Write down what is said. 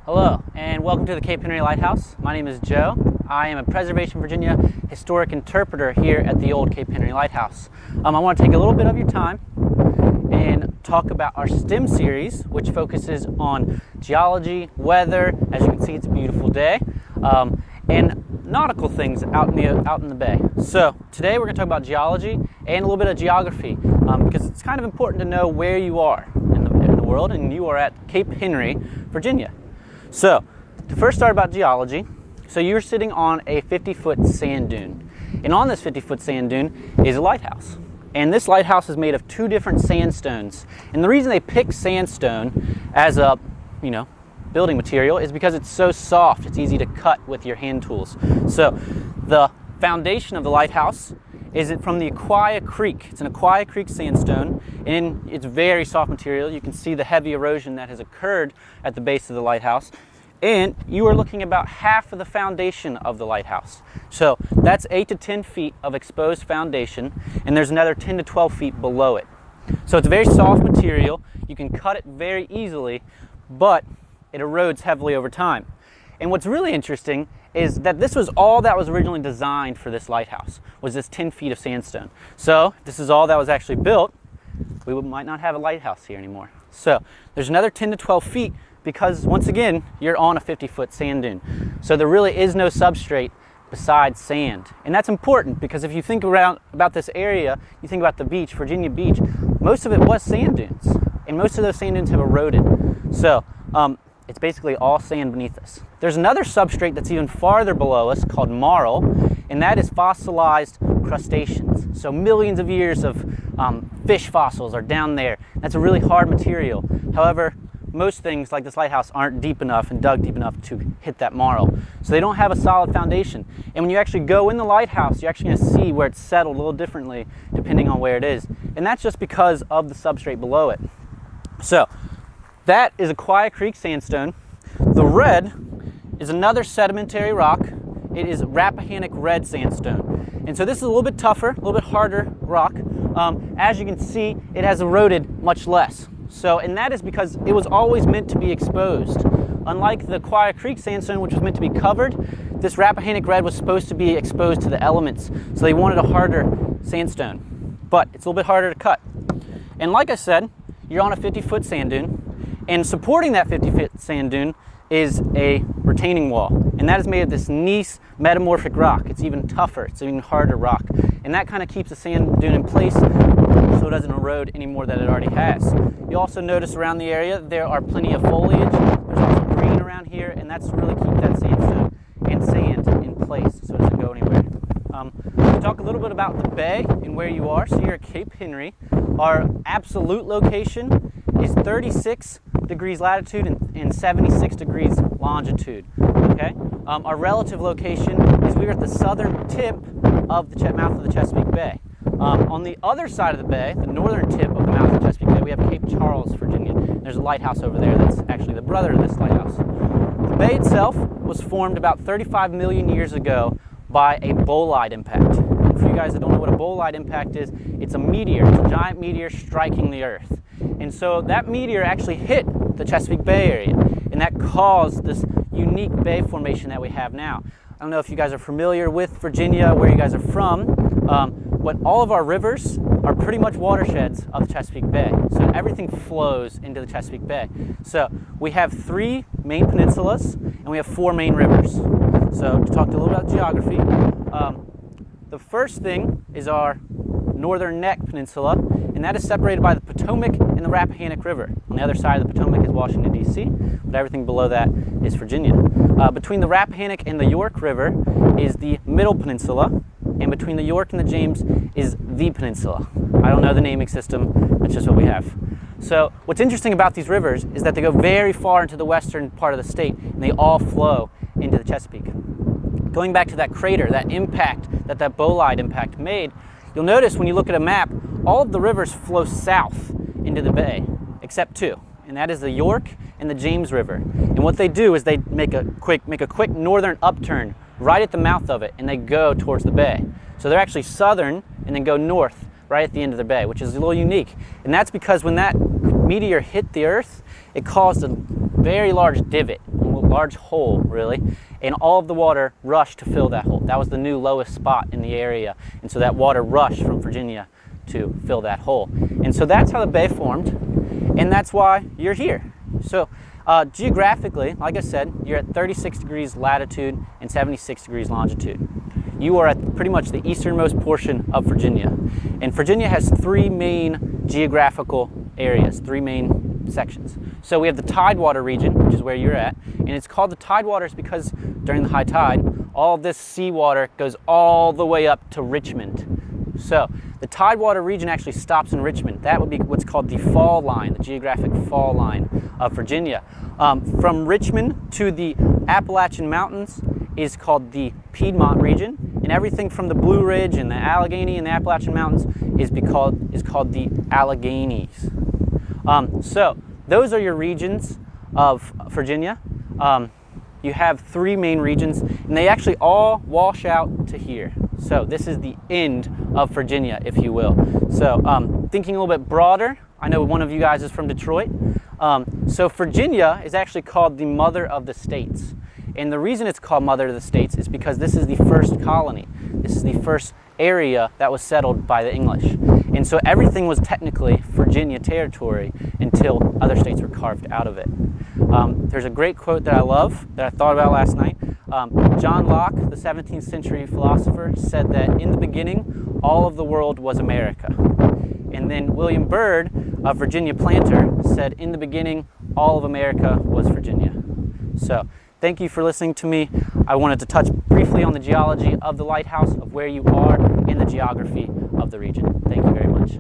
Hello, and welcome to the Cape Henry Lighthouse. My name is Joe. I am a Preservation Virginia historic interpreter here at the old Cape Henry Lighthouse. I want to take a little bit of your time and talk about our STEM series, which focuses on geology, weather. As you can see, it's a beautiful day, and nautical things out in the bay. So today we're going to talk about geology and a little bit of geography, because it's kind of important to know where you are in the world, and you are at Cape Henry, Virginia. So, to first start about geology, so you're sitting on a 50-foot sand dune. And on this 50-foot sand dune is a lighthouse. And this lighthouse is made of two different sandstones. And the reason they pick sandstone as a, building material is because it's so soft, it's easy to cut with your hand tools. So, the foundation of the lighthouse is from the Aquia Creek. It's an Aquia Creek sandstone, and it's very soft material. You can see the heavy erosion that has occurred at the base of the lighthouse, and you are looking about half of the foundation of the lighthouse. So that's 8 to 10 feet of exposed foundation, and there's another 10 to 12 feet below it. So it's a very soft material. You can cut it very easily, but it erodes heavily over time. And what's really interesting is that this was all that was originally designed for this lighthouse, was this 10 feet of sandstone. So if this is all that was actually built, we might not have a lighthouse here anymore. So there's another 10 to 12 feet because, once again, you're on a 50-foot sand dune. So there really is no substrate besides sand. And that's important because if you think about this area, you think about the beach, Virginia Beach, most of it was sand dunes. And most of those sand dunes have eroded. So it's basically all sand beneath us. There's another substrate that's even farther below us called marl, and that is fossilized crustaceans. So millions of years of fish fossils are down there. That's a really hard material. However, most things like this lighthouse aren't deep enough and dug deep enough to hit that marl. So they don't have a solid foundation. And when you actually go in the lighthouse, you're actually going to see where it's settled a little differently depending on where it is. And that's just because of the substrate below it. So that is Aquia Creek sandstone. The red is another sedimentary rock. It is Rappahannock red sandstone. And so this is a little bit tougher, a little bit harder rock. As you can see, it has eroded much less. So, and that is because it was always meant to be exposed. Unlike the Aquia Creek sandstone, which was meant to be covered, this Rappahannock red was supposed to be exposed to the elements. So they wanted a harder sandstone. But it's a little bit harder to cut. And like I said, you're on a 50-foot sand dune. And supporting that 50-foot sand dune is a retaining wall. And that is made of this gneiss metamorphic rock. It's even tougher, it's even harder rock. And that kind of keeps the sand dune in place so it doesn't erode any more than it already has. You also notice around the area there are plenty of foliage. There's also green around here, and that's to really keep that sandstone and sand in place so it doesn't go anywhere. To talk a little bit about the bay and where you are. So you're at Cape Henry. Our absolute location is 36 degrees latitude and 76 degrees longitude. Okay. Our relative location is we're at the southern tip of the mouth of the Chesapeake Bay. On the other side of the bay, the northern tip of the mouth of the Chesapeake Bay, we have Cape Charles, Virginia. There's a lighthouse over there that's actually the brother of this lighthouse. The bay itself was formed about 35 million years ago by a bolide impact. And for you guys that don't know what a bolide impact is, it's a meteor. It's a giant meteor striking the Earth. And so that meteor actually hit the Chesapeake Bay area, and that caused this unique bay formation that we have now. I don't know if you guys are familiar with Virginia, where you guys are from, but all of our rivers are pretty much watersheds of the Chesapeake Bay. So everything flows into the Chesapeake Bay. So we have 3 main peninsulas, and we have 4 main rivers. So to talk a little about geography, the first thing is our northern neck peninsula, and that is separated by the Potomac and the Rappahannock River. On the other side of the Potomac is Washington, D.C., but everything below that is Virginia. Between the Rappahannock and the York River is the Middle Peninsula, and between the York and the James is the Peninsula. I don't know the naming system, that's just what we have. So what's interesting about these rivers is that they go very far into the western part of the state, and they all flow into the Chesapeake. Going back to that crater, that impact that bolide impact made, you'll notice when you look at a map, all of the rivers flow south into the bay, except 2, and that is the York and the James River. And what they do is they make a quick northern upturn right at the mouth of it, and they go towards the bay. So they're actually southern and then go north right at the end of the bay, which is a little unique. And that's because when that meteor hit the Earth, it caused a very large divot. And we'll large hole really, and all of the water rushed to fill that hole. That was the new lowest spot in the area, and so that water rushed from Virginia to fill that hole. And so that's how the bay formed, and that's why you're here. So geographically, like I said, you're at 36 degrees latitude and 76 degrees longitude. You are at pretty much the easternmost portion of Virginia. And Virginia has three main geographical areas, three main sections. So we have the Tidewater region, which is where you're at, and it's called the Tidewaters because during the high tide, all this seawater goes all the way up to Richmond. So the Tidewater region actually stops in Richmond. That would be what's called the fall line, the geographic fall line of Virginia. From Richmond to the Appalachian Mountains is called the Piedmont region, and everything from the Blue Ridge and the Allegheny and the Appalachian Mountains is called the Alleghenies. So those are your regions of Virginia. You have three main regions, and they actually all wash out to here. So this is the end of Virginia, if you will. So thinking a little bit broader, I know one of you guys is from Detroit. So Virginia is actually called the mother of the states. And the reason it's called mother of the states is because this is the first colony. This is the first area that was settled by the English. And so everything was technically Virginia territory until other states were carved out of it. There's a great quote that I love that I thought about last night. John Locke, the 17th century philosopher, said that in the beginning, all of the world was America. And then William Byrd, a Virginia planter, said in the beginning, all of America was Virginia. So thank you for listening to me. I wanted to touch briefly on the geology of the lighthouse, of where you are in the geography of the region. Thank you very much.